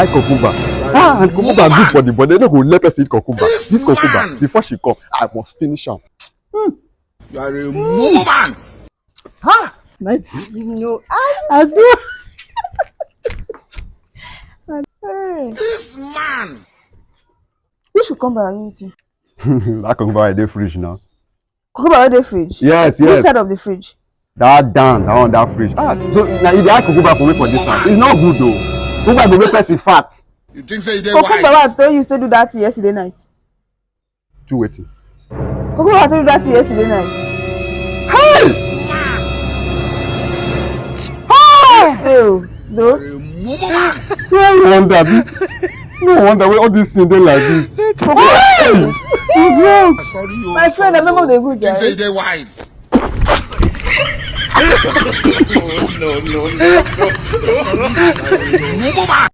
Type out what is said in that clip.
like cucumber. And cucumber good for the body. They don't go let us eat cucumber. This cucumber, before she come, I must finish am. You are a mumu man. Nice. No. I do. This man. We should come back and eat. That cucumber in the fridge now. Cucumber in the fridge. Yes, Which yes. side of the fridge? That down, that one, that fridge. So now if they add cucumber for me for this one, it's not good though. Cucumber go make person fat. You think say you dey Cucumber, wise? I told you to do that yesterday night. Too waiting. Cucumber, I told you that yesterday night. Hey! Oh, no. You are a mumu man. No wonder this. No wonder why all these things dey like this. Hey! Jesus! Sorry, you. My friend, I remember the good You think say guy. you dey wise? No. Mumu man.